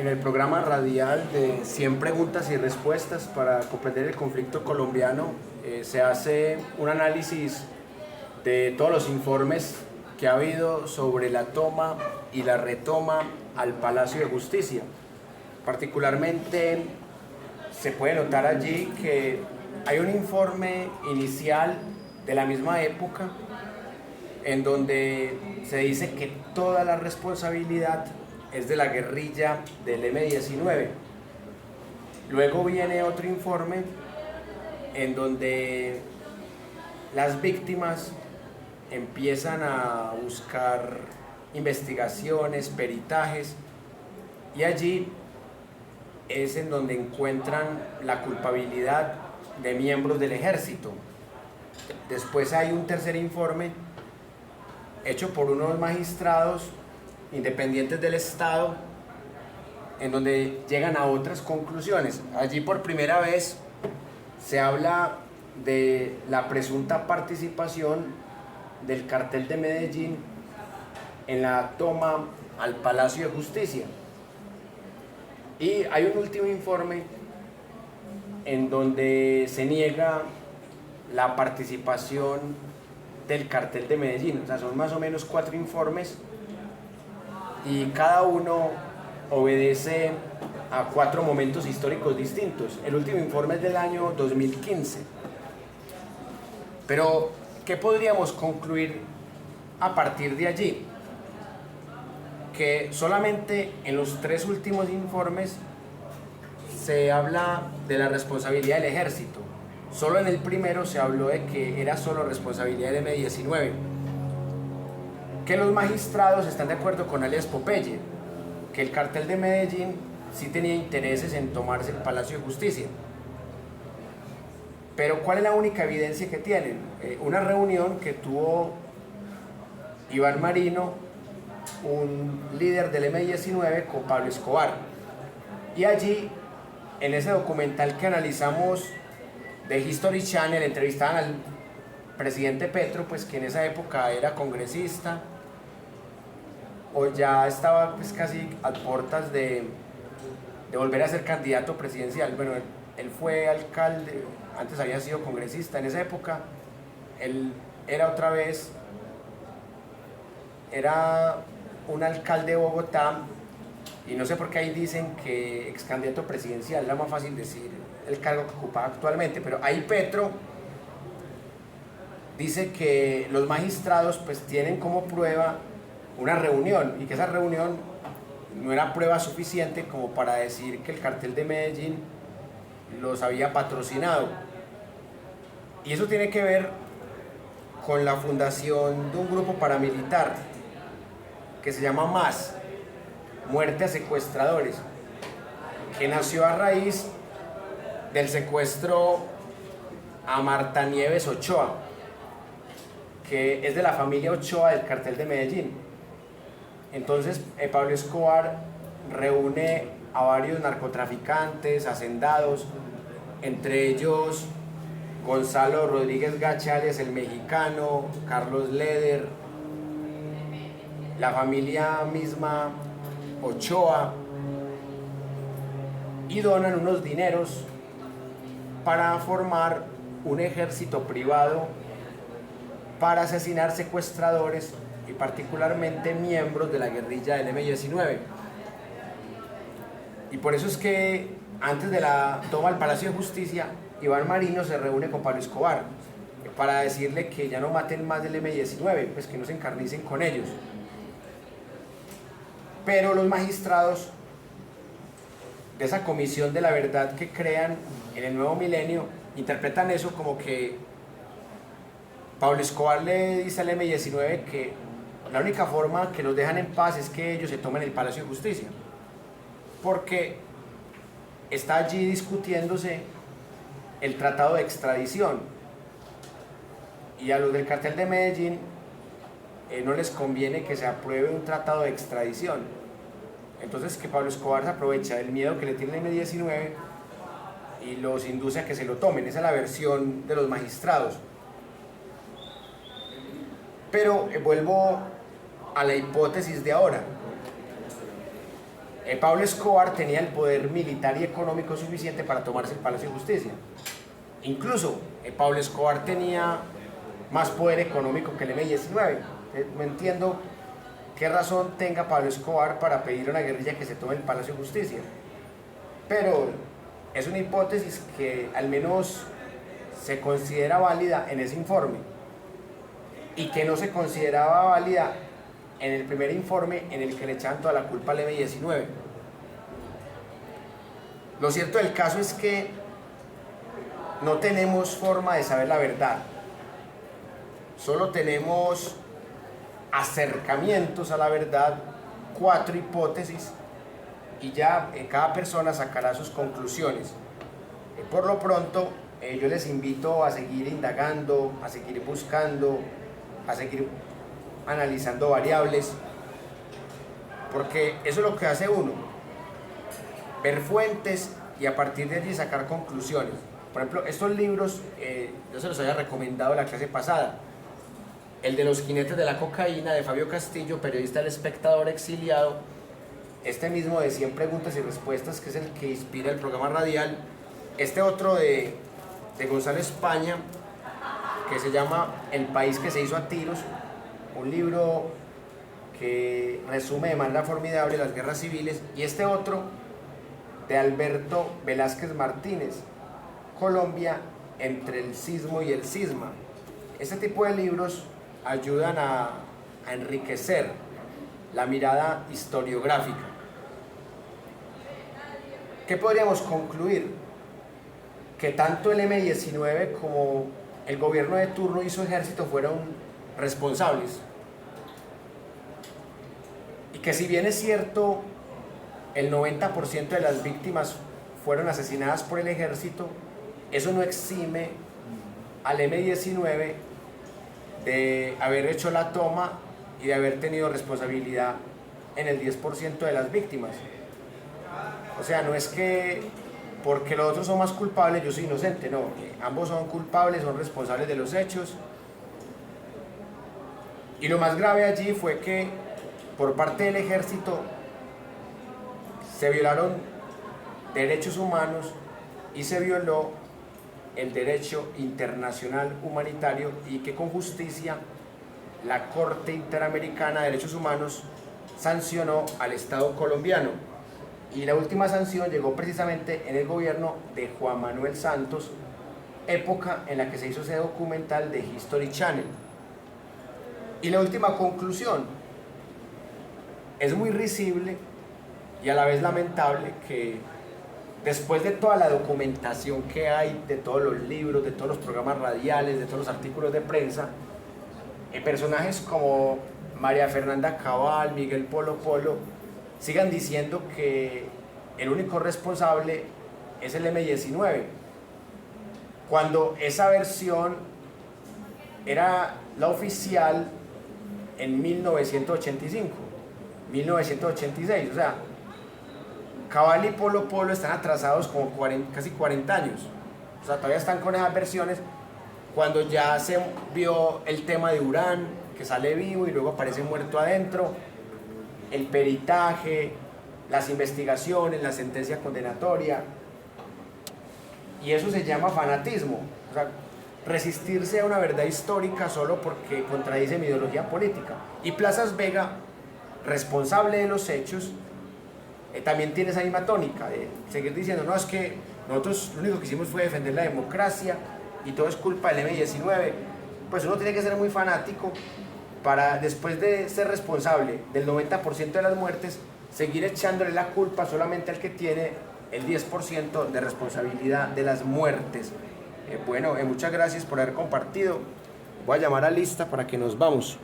En el programa radial de 100 preguntas y respuestas para comprender el conflicto colombiano, se hace un análisis de todos los informes que ha habido sobre la toma y la retoma al Palacio de Justicia. Particularmente se puede notar allí que hay un informe inicial de la misma época en donde se dice que toda la responsabilidad es de la guerrilla del M-19. Luego viene otro informe en donde las víctimas empiezan a buscar investigaciones, peritajes, y allí es en donde encuentran la culpabilidad de miembros del ejército. Después hay un tercer informe hecho por unos magistrados independientes del Estado, en donde llegan a otras conclusiones. Allí por primera vez se habla de la presunta participación del cartel de Medellín en la toma al Palacio de Justicia. Y hay un último informe en donde se niega la participación del cartel de Medellín. O sea, son más o menos 4 informes y cada uno obedece a 4 momentos históricos distintos. El último informe es del año 2015. Pero, ¿qué podríamos concluir a partir de allí? Que solamente en los 3 últimos informes se habla de la responsabilidad del ejército. Solo en el primero se habló de que era solo responsabilidad del M-19. Que los magistrados están de acuerdo con alias Popeye, que el cartel de Medellín sí tenía intereses en tomarse el Palacio de Justicia. Pero ¿cuál es la única evidencia que tienen? Una reunión que tuvo Iván Marino, un líder del M-19, con Pablo Escobar. Y allí, en ese documental que analizamos de History Channel, entrevistaban al presidente Petro, pues que en esa época era congresista, o ya estaba pues casi a puertas de volver a ser candidato presidencial. Bueno, él fue alcalde, antes había sido congresista. En esa época él era otra vez, era un alcalde de Bogotá, y no sé por qué ahí dicen que ex candidato presidencial, era más fácil decir el cargo que ocupaba actualmente, pero ahí Petro dice que los magistrados pues tienen como prueba una reunión, y que esa reunión no era prueba suficiente como para decir que el cartel de Medellín los había patrocinado. Y eso tiene que ver con la fundación de un grupo paramilitar que se llama MAS, Muerte a Secuestradores, que nació a raíz del secuestro a Marta Nieves Ochoa, que es de la familia Ochoa del cartel de Medellín. Entonces Pablo Escobar reúne a varios narcotraficantes, hacendados, entre ellos Gonzalo Rodríguez Gachales, el mexicano, Carlos Leder, la familia misma Ochoa, y donan unos dineros para formar un ejército privado para asesinar secuestradores y particularmente miembros de la guerrilla del M-19. Y por eso es que antes de la toma al Palacio de Justicia, Iván Marino se reúne con Pablo Escobar para decirle que ya no maten más del M-19, pues que no se encarnicen con ellos. Pero los magistrados de esa comisión de la verdad que crean en el nuevo milenio interpretan eso como que Pablo Escobar le dice al M-19 que la única forma que los dejan en paz es que ellos se tomen el Palacio de Justicia, porque está allí discutiéndose el tratado de extradición, y a los del cartel de Medellín no les conviene que se apruebe un tratado de extradición. Entonces que Pablo Escobar se aprovecha del miedo que le tiene el M-19 y los induce a que se lo tomen. Esa es la versión de los magistrados. Pero vuelvo a la hipótesis de ahora. Pablo Escobar tenía el poder militar y económico suficiente para tomarse el Palacio de Justicia. Incluso Pablo Escobar tenía más poder económico que el M-19. No entiendo qué razón tenga Pablo Escobar para pedir a una guerrilla que se tome el Palacio de Justicia. Pero es una hipótesis que al menos se considera válida en ese informe y que no se consideraba válida en el primer informe en el que le echaban toda la culpa al M-19. Lo cierto del caso es que no tenemos forma de saber la verdad, solo tenemos acercamientos a la verdad, 4 hipótesis, y ya cada persona sacará sus conclusiones. Por lo pronto, yo les invito a seguir indagando, a seguir buscando, a seguir analizando variables, porque eso es lo que hace uno, ver fuentes y a partir de allí sacar conclusiones. Por ejemplo, estos libros, yo se los había recomendado en la clase pasada, el de Los jinetes de la cocaína de Fabio Castillo, periodista del Espectador exiliado, este mismo de 100 preguntas y respuestas, que es el que inspira el programa radial, este otro de Gonzalo España, que se llama El país que se hizo a tiros, un libro que resume de manera formidable las guerras civiles, y este otro de Alberto Velázquez Martínez, Colombia entre el sismo y el cisma. Este tipo de libros ayudan a enriquecer la mirada historiográfica. ¿Qué podríamos concluir? Que tanto el M-19 como el gobierno de turno y su ejército fueron responsables. Y que si bien es cierto, el 90% de las víctimas fueron asesinadas por el ejército, eso no exime al M-19 de haber hecho la toma y de haber tenido responsabilidad en el 10% de las víctimas. O sea, no es que porque los otros son más culpables yo soy inocente, no, ambos son culpables, son responsables de los hechos. Y lo más grave allí fue que por parte del ejército se violaron derechos humanos y se violó el derecho internacional humanitario, y que con justicia la Corte Interamericana de Derechos Humanos sancionó al Estado colombiano. Y la última sanción llegó precisamente en el gobierno de Juan Manuel Santos, época en la que se hizo ese documental de History Channel. Y la última conclusión: es muy risible y a la vez lamentable que después de toda la documentación que hay, de todos los libros, de todos los programas radiales, de todos los artículos de prensa, personajes como María Fernanda Cabal, Miguel Polo Polo, sigan diciendo que el único responsable es el M-19, cuando esa versión era la oficial en 1985, 1986, o sea, Cabal y Polo Polo están atrasados como casi 40 años, o sea, todavía están con esas versiones, cuando ya se vio el tema de Urán, que sale vivo y luego aparece muerto adentro, el peritaje, las investigaciones, la sentencia condenatoria, y eso se llama fanatismo, o sea, resistirse a una verdad histórica solo porque contradice mi ideología política. Y Plazas Vega, responsable de los hechos, también tiene esa misma tónica de seguir diciendo, no, es que nosotros lo único que hicimos fue defender la democracia y todo es culpa del M-19. Pues uno tiene que ser muy fanático para, después de ser responsable del 90% de las muertes, seguir echándole la culpa solamente al que tiene el 10% de responsabilidad de las muertes. Bueno, muchas gracias por haber compartido. Voy a llamar a Lista para que nos vamos.